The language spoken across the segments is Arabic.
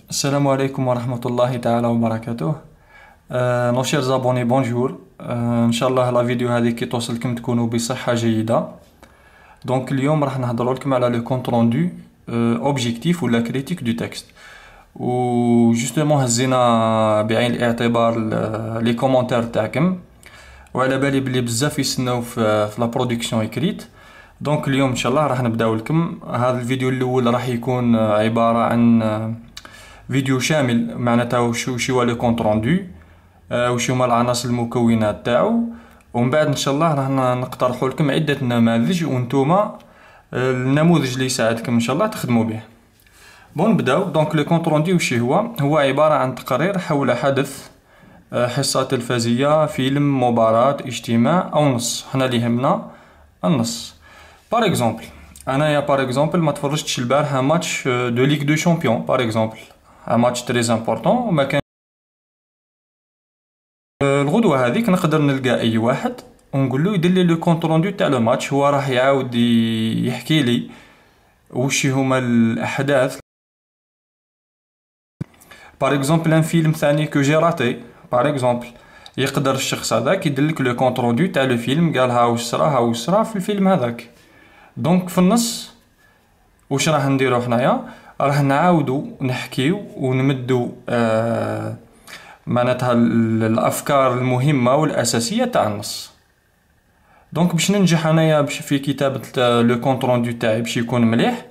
Assalamu alaikum wa rahmatullahi ta'ala wa barakatuh. Nos chers abonnés, bonjour. Inch'Allah la vidéo هذه كي توصلكم تكونوا بصحة جيدة. Donc اليوم راح نهضروا لكم على le compte rendu objectif ou la critique du texte. و justement هزينا بعين الاعتبار لي كومونتير تاعكم وعلى بالي بلي بزاف يستناو في لا برودكسيون اكريت. دونك اليوم ان شاء الله راح نبداو لكم. هذا الفيديو الاول راح يكون عبارة عن فيديو شامل معناتها وش هو لو كونت روندو، وش هما العناصر المكونات تاعو، ومن بعد ان شاء الله راح نقترحوا لكم عدة نماذج وانتوما النموذج اللي يساعدكم ان شاء الله تخدموا به. بون نبداو. دونك لو كونت روندو وش هو عبارة عن تقرير حول حدث، حصة تلفزية، فيلم، مباراة، اجتماع او نص. هنا اللي يهمنا النص. بار اكزومبل انايا بار اكزومبل ما تفرجتش البارحة ماتش دو ليغ دو شامبيون بار اكزومبل، ان ماتش تري امبورطون وما كان. الغدوة هذيك نقدر نلقى اي واحد ونقول له يدير لي لو كونت روندو تاع لو ماتش. هو راح يعاود يحكي لي وش هما الاحداث. بار اكزومبل ان فيلم ثاني كو جي راتي بار اكزومبل، يقدر الشخص هذاك يدير لك لو كونت روندو تاع لو فيلم، قال ها واش صرا في الفيلم هذاك. دونك في النص واش راح نديرو حنايا؟ راح نعاودو نحكيو ونمدو معناتها الافكار المهمه والاساسيه تاع النص. دونك باش ننجح انايا في كتابه لو كونت روندو تاعي باش يكون مليح،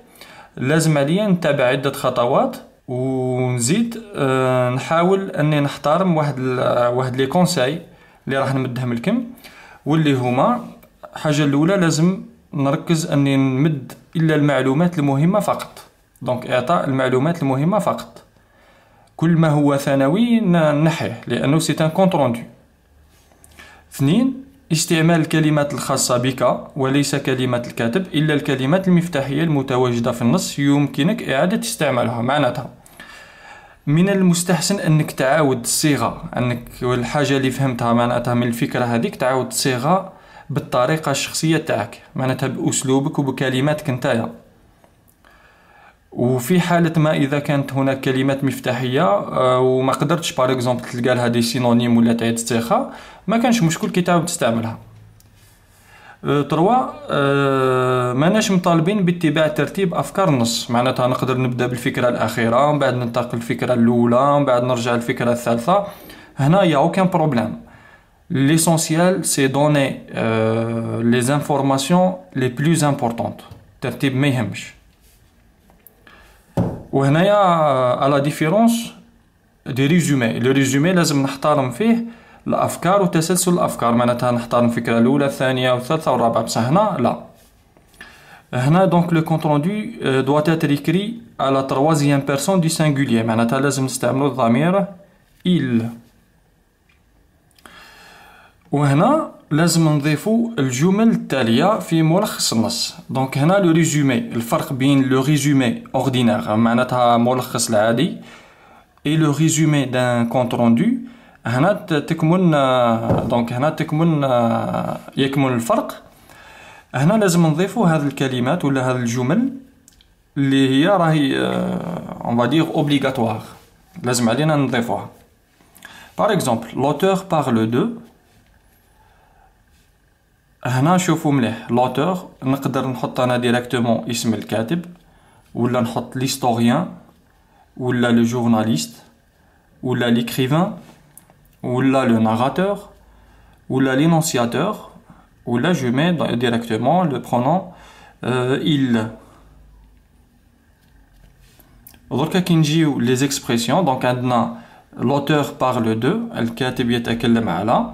لازم عليا نتابع عده خطوات ونزيد نحاول اني نحترم واحد لي كونساي اللي راح نمدهم لكم، واللي هما الحاجه الاولى لازم نركز اني نمد الا المعلومات المهمه فقط. دونك اعطاء المعلومات المهمه فقط، كل ما هو ثانوي نحيه لانه سي ان كونت روندو. اثنين، استعمال الكلمات الخاصه بك وليس كلمات الكاتب، الا الكلمات المفتاحيه المتواجده في النص يمكنك اعاده استعمالها. معناتها من المستحسن انك تعاود الصيغه، انك الحاجه اللي فهمتها معناتها من الفكره هذيك تعاود الصيغه بالطريقه الشخصيه تاعك، معناتها باسلوبك وبكلماتك نتايا. وفي حالة ما إذا كانت هناك كلمات مفتاحية وما قدرتش بار اكزومبل تلقى لها دي سينونيم ولا تعيد الصيغة، ما كانش مشكل كي تعاود تستعملها. تروا، ماناش مطالبين باتباع ترتيب أفكار النص، معناتها نقدر نبدأ بالفكرة الأخيرة ومن بعد ننتقل للفكرة الأولى ومن بعد نرجع للفكرة الثالثة. هنا يا أوكان بروبليم. ليسونسيال سي دوني لي زانفورماسيون لي بلوز امبورطونت. الترتيب ما يهمش. وهنايا على ديفيرونس دي ريزومي، لو ريزومي لازم نحترم فيه الافكار وتسلسل الافكار، معناتها نحترم الفكره الاولى الثانيه والثالثه والرابعه. بصح هنا لا. هنا دونك لو كونت روندو دوا تاتر ايكري على تروازيام بيرسون دي سينغولير، معناتها لازم نستعملو الضمير il. وهنا لازم نضيفو الجمل التالية في ملخص النص. دونك هنا لو ريزومي، الفرق بين لو ريزومي اوردينير معناتها ملخص العادي اي لو ريزومي دان كونت روندو، هنا تكمن دونك هنا تكمن يكمن الفرق. هنا لازم نضيفو هذه الكلمات ولا هذه الجمل اللي هي راهي اون فادير اوبليغاتوار، لازم علينا نضيفوها. بار اكزومبل لوتور بارل دو. هنا شوفوا مليح، لوتور نقدر نحط انا ديريكتومون اسم الكاتب، ولا نحط ليستوريان، ولا لو جورناليست، ولا ليكريفان، ولا لو ناراتور، ولا لينونسياتور، ولا جو مي ديريكتومون لو برونون il. دركا كي نجيو لي زيكسبرسيون، دونك عندنا لوتور بارل دو، الكاتب يتكلم على،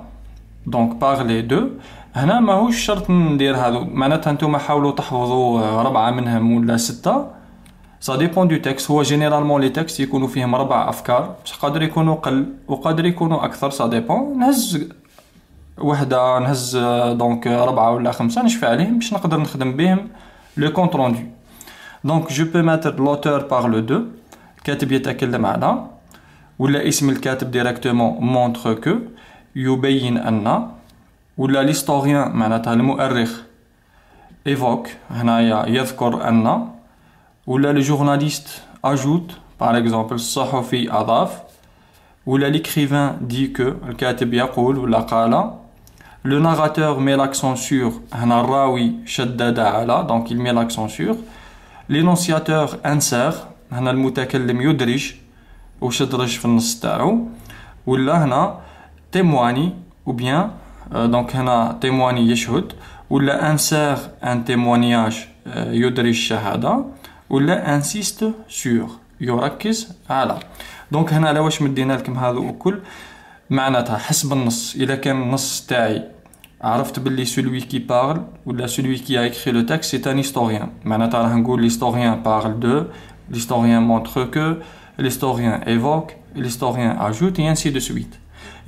دونك بارلي دو. هنا ماهوش شرط ندير هادو، معناتها نتوما حاولوا تحفظوا 4 منهم ولا 6. سا ديبون دو تكست. هو جينيرالمون لي تكست يكونوا فيهم 4 افكار، بصح قادر يكونوا قل وقادر يكونوا اكثر، سا ديبون. نهز وحده، نهز دونك 4 ولا 5 نشفي عليهم باش نقدر نخدم بهم لو كونت روندو. دونك جو بو ماتر لوتور بارل دو، الكاتب يتكلم على، ولا اسم الكاتب ديريكتومون مونتر كو، يبين ان، ولا ليستوريان معناتها المؤرخ ايفوك، هنايا يذكر ان، ولا لو جورناليست اجوت par exemple الصحفي أضاف ولا l'écrivain dit que الكاتب يقول ولا قال. Le narrateur met l'accent sur هنا الراوي شدد على donc il met l'accent sur. L'énonciateur insère هنا المتكلم يدرج وشدرج في النص تاعو ولا هنا témoigne ou bien donc هنا témoigne يشهد ولا insère un témoignage يدرج الشهادة ولا insiste sur يركز على. دونك هنا على واش مدينا لكم هذو الكل معناتها حسب النص. اذا كان النص تاعي عرفت باللي celui qui parle ولا celui qui a écrit le texte c'est un historien معناتها راح نقول l'historien parle de, l'historien montre que, l'historien évoque, l'historien ajoute et ainsi de suite.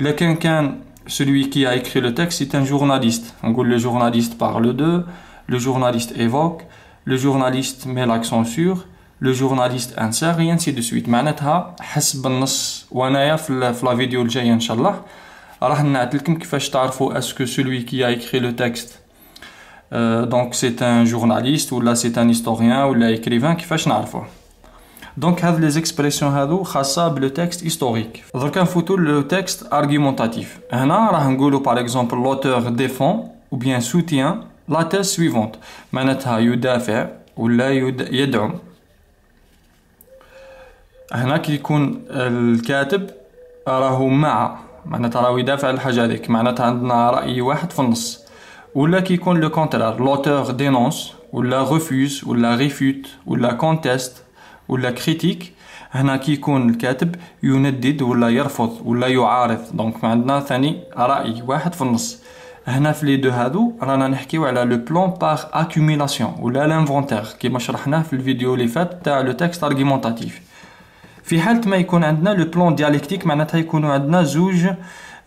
اذا كان celui qui a écrit le texte c'est un journaliste نقول le journaliste parle de, le journaliste évoque, le journaliste met l'accent sur, le journaliste insère et ainsi de suite. معناتها حسب النص. وانايا في لا فيديو الجايه ان شاء الله راح نعطي لكم كيفاش تعرفوا اسكو celui qui a écrit le texte donc c'est un journaliste ولا c'est un historien ولا écrivain كيفاش نعرفوه. دونك هاد لي زيكسبرسيون هادو خاصه بلو تكست هيستوريك. دركا نفوتو لو تكست ارغيومونتاتيف. هنا راح نقولوا par exemple l'auteur défend ou bien soutient la thèse suivante معناتها يدافع ولا يدعم. هنا كي يكون الكاتب راهو مع معناتها راهو يدافع على الحاجه هذيك معناتها عندنا راي واحد في النص. ولا كي يكون لو كونترار l'auteur dénonce ولا refuse ولا réfute ولا conteste ولا critique. هنا كي يكون الكاتب يندد ولا يرفض ولا يعارض دونك عندنا ثاني راي واحد في النص. هنا في لي دو هادو رانا نحكيو على لو بلان باغ اكوميلاسيون ولا لانفونتير كيما شرحناه في الفيديو اللي فات تاع لو تكست ارغيومونتاتيف. في حالة ما يكون عندنا لو بلان ديالكتيك معناتها يكونوا عندنا زوج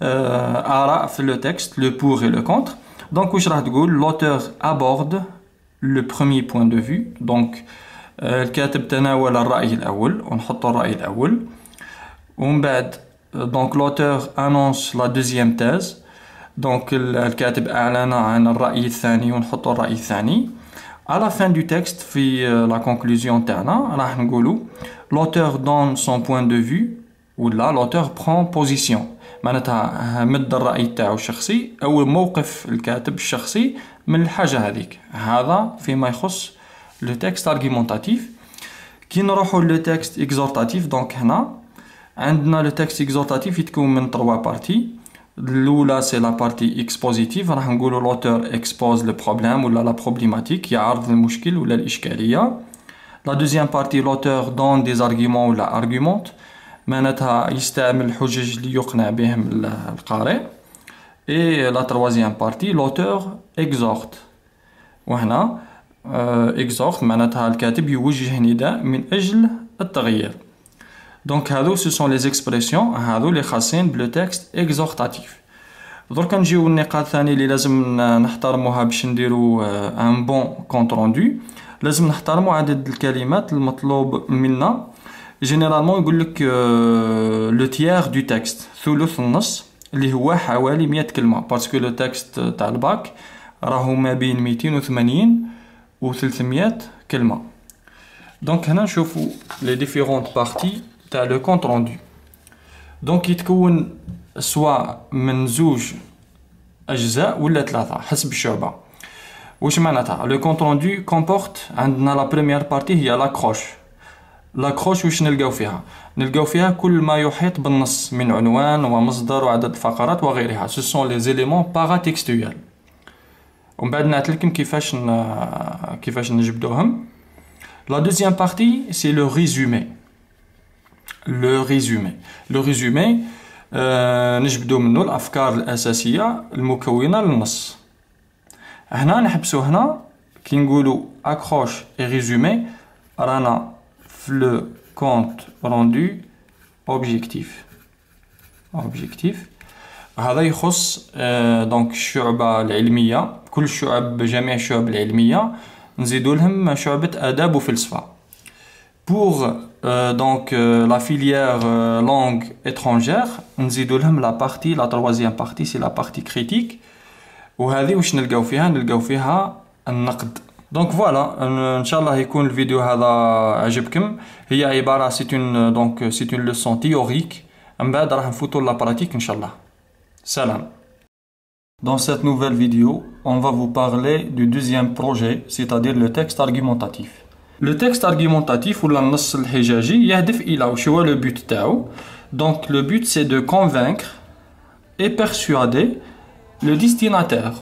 آراء في لو تكست لو بور et le contre. دونك واش راح تقول l'auteur aborde le premier point de vue دونك الكاتب تناول الرأي الأول ونحطو الرأي الأول ومن بعد دونك l'auteur annonce la deuxième thèse دونك الكاتب أعلن عن الرأي الثاني ونحطو الرأي الثاني. À la fin du texte في la conclusion تاعنا راح نقولو l'auteur donne son point de vue ولا l'auteur prend position معناتها مد الرأي تاعو الشخصي أو موقف الكاتب الشخصي من الحاجة هذيك. هذا فيما يخص لو تكست ارغيومونتاتيف. كي نروحو لو تكست اكزورتاتيف دونك هنا عندنا لو تكست اكزورتاتيف يتكون من 3 بارتي. الأولى سي لا بارتي اكسبوزيتيف راح نقولو l'auteur expose le problème ولا لا problématique يعرض المشكل ولا الإشكالية. La deuxième partie l'auteur donne des arguments ولا argumente معناتها يستعمل الحجج ليقنع بهم القارئ. Et la troisième partie l'auteur exhorte وهنا exhorte معناتها الكاتب يوجه نداء من أجل التغيير. دونك هذو سو سون لي زيكسبرسيون هذو اللي خاصين بلو تكست اكزورتاتيف. دركا نجيو النقاط الثانية اللي لازم نحترموها باش نديرو ان بون كونت روندو. لازم نحترمو عدد الكلمات المطلوب منا. جينيرالمون يقول لك لو تيير دو تكست ثلث النص اللي هو حوالي 100 كلمة باسكو لو تكست تاع الباك راهو ما بين 280 و 300 كلمة. دونك هنا نشوفو لي ديفيرونت بارتي تاع لو كونت روندو. دونك يتكون سواء من زوج اجزاء ولا 3 حسب الشعبة. واش معناتها لو كونت روندو كومبورت عندنا لا بريمير بارتي هي لاكروش. لاكروش واش نلقاو فيها؟ نلقاو فيها كل ما يحيط بالنص من عنوان ومصدر وعدد الفقرات وغيرها. سو سون لي زيليمون باراتكستويال. ومن بعد نعطيلكم كيفاش نجبدوهم. La deuxième partie, c'est le résumé. Le résumé, نجبدو منه الأفكار الأساسية المكونة للنص. هنا نحبسو هنا كي نقولو accroche et résumé رانا في le compte rendu objectif. هذا يخص دونك الشعبة العلمية كل الشعب جميع الشعب العلمية نزيدو لهم شعبة آداب وفلسفة. Pour donc la filière langue étrangère نزيدو لهم la troisième partie c'est la partie critique. وهذه واش نلقاو فيها؟ نلقاو فيها النقد دونك فوالا ان شاء الله يكون الفيديو هذا عجبكم. هي عباره سي اون لوسون تيوريك، من بعد راح نفوتو لا براتيك ان شاء الله. سلام. Dans cette nouvelle vidéo, on va vous parler du deuxième projet, c'est-à-dire le texte argumentatif. Le texte argumentatif ou النص الحجاجي يهدف إلى وش هو le but تاعو. Donc le but c'est de convaincre et persuader le destinataire.